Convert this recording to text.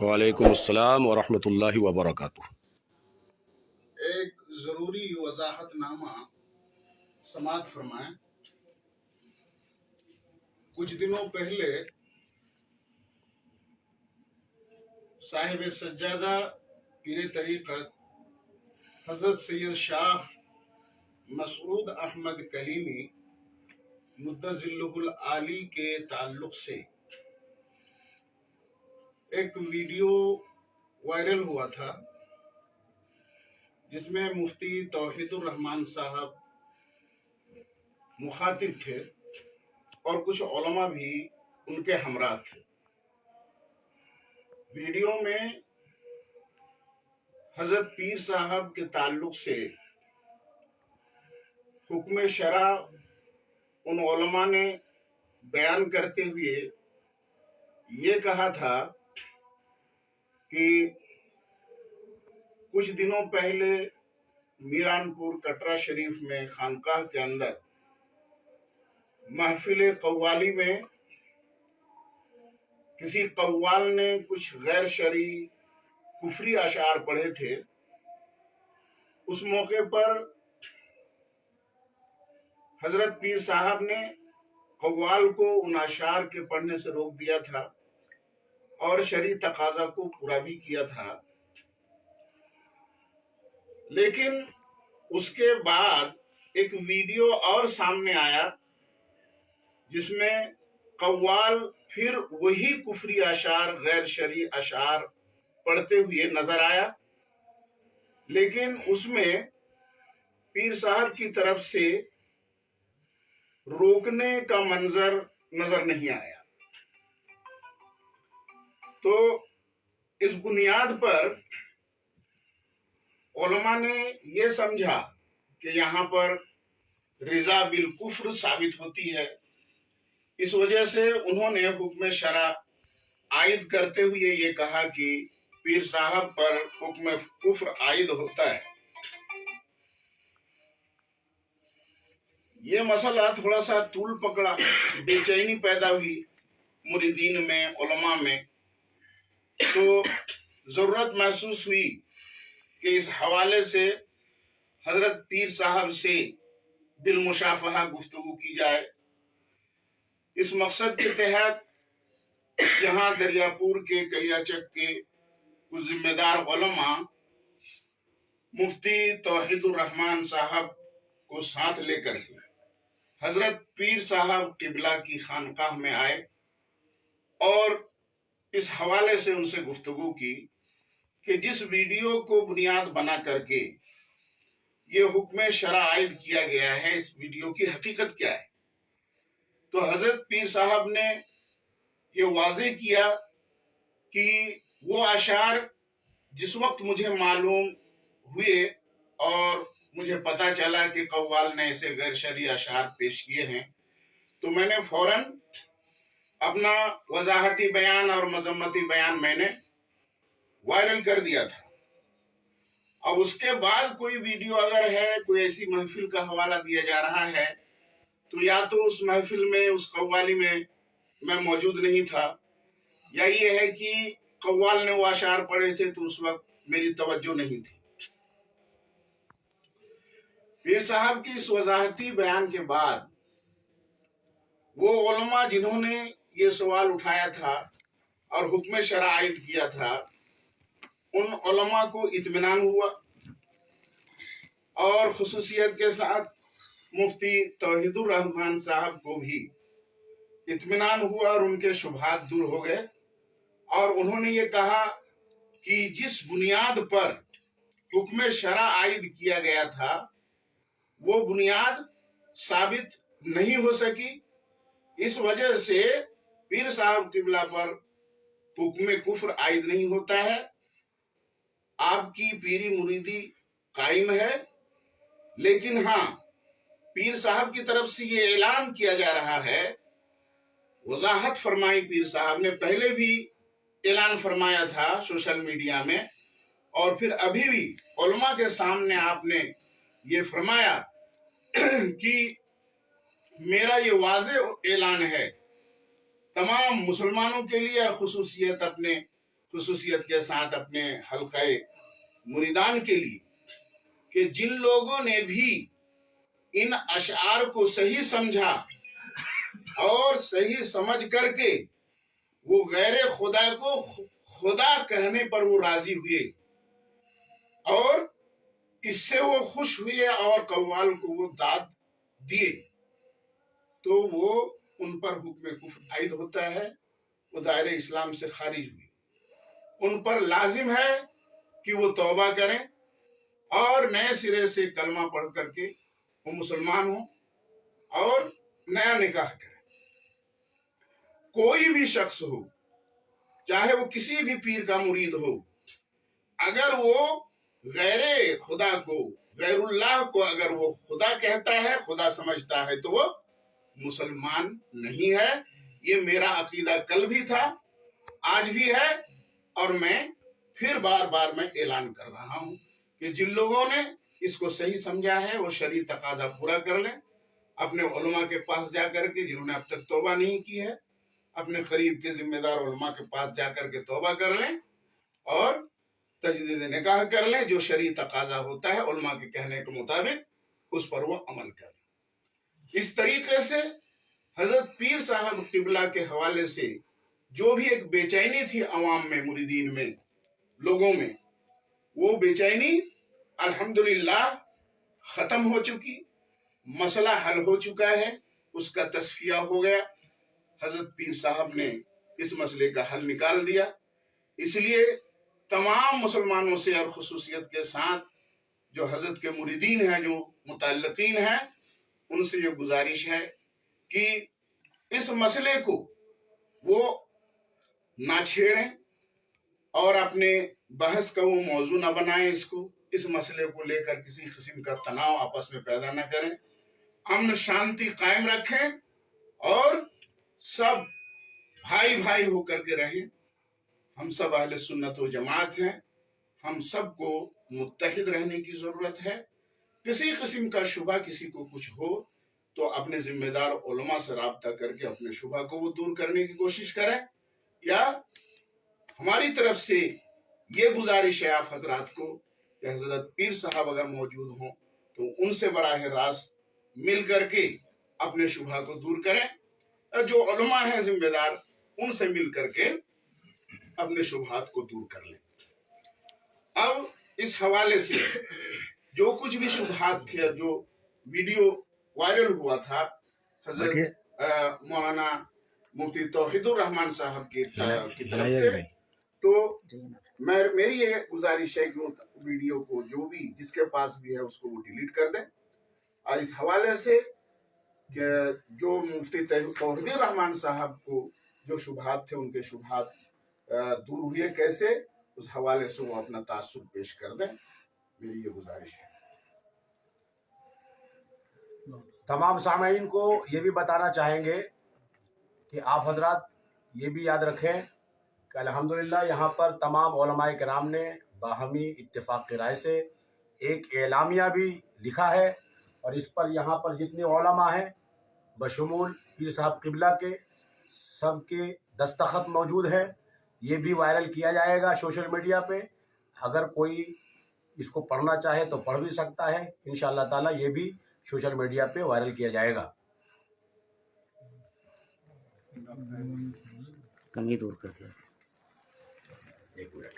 وعلیکم السلام ورحمۃ اللہ وبرکاتہ۔ ایک ضروری وضاحت نامہ سماعت فرمائیں۔ کچھ دنوں پہلے صاحب سجادہ پیر طریقت حضرت سید شاہ مسعود احمد کلیمی مدظلہ العالی کے تعلق سے ایک ویڈیو وائرل ہوا تھا، جس میں مفتی توحید الرحمان صاحب مخاطب تھے اور کچھ علماء بھی ان کے ہمراہ تھے۔ ویڈیو میں حضرت پیر صاحب کے تعلق سے حکم شرع ان علماء نے بیان کرتے ہوئے یہ کہا تھا کہ کچھ دنوں پہلے میران پور کٹرا شریف میں خانقاہ کے اندر محفل قوالی میں کسی قوال نے کچھ غیر شرعی کفری اشعار پڑھے تھے۔ اس موقع پر حضرت پیر صاحب نے قوال کو ان اشعار کے پڑھنے سے روک دیا تھا اور شرعی تقاضا کو پورا بھی کیا تھا، لیکن اس کے بعد ایک ویڈیو اور سامنے آیا جس میں قوال پھر وہی کفری اشعار، غیر شرعی اشعار پڑھتے ہوئے نظر آیا، لیکن اس میں پیر صاحب کی طرف سے روکنے کا منظر نظر نہیں آیا۔ تو اس بنیاد پر علماء نے یہ سمجھا کہ یہاں پر رضا بالکفر ثابت ہوتی ہے، اس وجہ سے انہوں نے حکم شرع عائد کرتے ہوئے یہ کہا کہ پیر صاحب پر حکم کفر عائد ہوتا ہے۔ یہ مسئلہ تھوڑا سا طول پکڑا، بے چینی پیدا ہوئی مریدین میں، علماء میں، تو ضرورت محسوس ہوئی کہ اس حوالے سے حضرت پیر صاحب سے بالمشافہہ گفتگو کی جائے۔ اس مقصد کے تحت جہاں دریاپور کے کلیاچک کے کچھ ذمہ دار علماء مفتی توحید الرحمان صاحب کو ساتھ لے کر کے حضرت پیر صاحب قبلہ کی خانقاہ میں آئے اور اس حوالے سے ان سے گفتگو کی کہ جس ویڈیو کو بنیاد بنا کر کے یہ حکم شرع عائد کیا گیا ہے، اس ویڈیو کی حقیقت کیا ہے۔ تو حضرت پیر صاحب نے یہ واضح کیا کہ وہ اشعار جس وقت مجھے معلوم ہوئے اور مجھے پتا چلا کہ قوال نے ایسے غیر شرعی اشعار پیش کیے ہیں، تو میں نے فوراً اپنا وضاحتی بیان اور مذمتی بیان میں نے وائرل کر دیا تھا۔ اب اس کے بعد کوئی ویڈیو اگر ہے، کوئی ایسی محفل کا حوالہ دیا جا رہا ہے، تو یا تو اس محفل میں، اس قوالی میں موجود نہیں تھا، یا یہ ہے کہ قوال نے وہ اشعار پڑھے تھے تو اس وقت میری توجہ نہیں تھی۔ پیر صاحب کی اس وضاحتی بیان کے بعد وہ علماء جنہوں نے یہ سوال اٹھایا تھا اور حکم شرع عائد کیا تھا، ان علماء کو اطمینان ہوا اور خصوصیت کے ساتھ مفتی توحید الرحمان صاحب کو بھی اطمینان ہوا اور ان کے شبہات دور ہو گئے، اور انہوں نے یہ کہا کہ جس بنیاد پر حکم شرع عائد کیا گیا تھا وہ بنیاد ثابت نہیں ہو سکی، اس وجہ سے پیر صاحب قبلہ پر حکم کفر عائد نہیں ہوتا ہے، آپ کی پیری مریدی قائم ہے۔ لیکن ہاں، پیر صاحب کی طرف سے یہ اعلان کیا جا رہا ہے، وضاحت فرمائی پیر صاحب نے، پہلے بھی اعلان فرمایا تھا سوشل میڈیا میں، اور پھر ابھی بھی علماء کے سامنے آپ نے یہ فرمایا کہ میرا یہ واضح اعلان ہے تمام مسلمانوں کے لیے، اور خصوصیت اپنے खुसूसियत के साथ अपने हल्का मुरीदान के लिए कि जिन लोगों ने भी इन अशआर को सही समझा और सही समझ करके वो गैर खुदा को खुदा कहने पर वो राजी हुए और इससे वो खुश हुए और कव्वाल को वो दाद दिए, तो वो उन पर हुक्म कुफ्र आयद होता है, वो दायरे इस्लाम से खारिज हुई। उन पर लाजिम है कि वो तौबा करें और नए सिरे से कलमा पढ़ करके वो मुसलमान हो और नया निकाह करें। कोई भी शख्स हो, चाहे वो किसी भी पीर का मुरीद हो, अगर वो गैरे खुदा को, गैरुल्लाह को अगर वो खुदा कहता है, खुदा समझता है, तो वो मुसलमान नहीं है। ये मेरा अकीदा कल भी था, आज भी है, और मैं फिर बार बार मैं ऐलान कर रहा हूं कि जिन लोगों ने इसको सही समझा है वो शरई तकाजा पूरा कर लें, अपने उलमा के पास जाकर के, जिन्होंने अब तक तौबा नहीं की है, अपने करीब के जिम्मेदार उलमा के पास जाकर के तौबा कर लें और तजदीद निकाह कर लें। जो शरई तकाजा होता है उलमा के कहने के मुताबिक उस पर वो अमल करें। इस तरीके से हजरत पीर साहब किबला के हवाले से जो भी एक बेचैनी थी अवाम में, मुरीदीन में, लोगों में, वो बेचैनी अल्हम्दुलिल्लाह खत्म हो चुकी, मसला हल हो चुका है, उसका तस्फिया हो गया। हजरत पीर साहब ने इस मसले का हल निकाल दिया। इसलिए तमाम मुसलमानों से और खुसूसियत के साथ जो हजरत के मुरीदीन हैं, जो मुतल्लिकीन हैं, उनसे ये गुजारिश है कि इस मसले को वो ना छेड़ें और अपने बहस का वो मौजू ना बनाएं। इसको, इस मसले को लेकर किसी किस्म का तनाव आपस में पैदा ना करें, अमन शांति कायम रखें और सब भाई भाई होकर के रहें। हम सब अहले सुन्नत व जमात हैं, हम सबको मुत्तहिद रहने की जरूरत है। किसी किस्म का शुबा किसी को कुछ हो तो अपने जिम्मेदार उलमा से राब्ता करके अपने शुबा को वो दूर करने की कोशिश करें, या हमारी तरफ से ये गुजारिश है आप हजरात को कि हजरत पीर साहब अगर मौजूद हों तो उनसे बराह रास्त मिल करके अपने शुबा को दूर करें, जो उलमा है जिम्मेदार उनसे मिल करके अपने शुबहात को दूर कर लें। अब इस हवाले से जो कुछ भी शुबहात थे, जो वीडियो वायरल हुआ था हजरत मौलाना मुफ्ती तौहीदुर रहमान साहब की तरफ से, तो मेरी ये गुजारिश है कि वीडियो को जो भी जिसके पास भी है उसको वो डिलीट कर दें। और इस हवाले से जो मुफ्ती तौहीदुर रहमान साहब को जो शुबहात थे, उनके शुबहात दूर हुए कैसे, उस हवाले से वो अपना तासुब पेश कर दें, मेरी ये गुजारिश है। तमाम सामीन को ये भी बताना चाहेंगे कि आप हजरात ये भी याद रखें कि अल्हम्दुलिल्लाह यहाँ पर तमाम उलमाए किराम ने बाहमी इत्तेफाक की राय से एक एलामिया भी लिखा है, और इस पर यहाँ पर जितने उलमा हैं बशमूल पीर साहब किबला के, सबके दस्तखत मौजूद है। ये भी वायरल किया जाएगा सोशल मीडिया पे। अगर कोई इसको पढ़ना चाहे तो पढ़ भी सकता है। इंशाअल्लाह ताला ये भी सोशल मीडिया पे वायरल किया जाएगा। कमी दूर कर दिया। एक मिनट।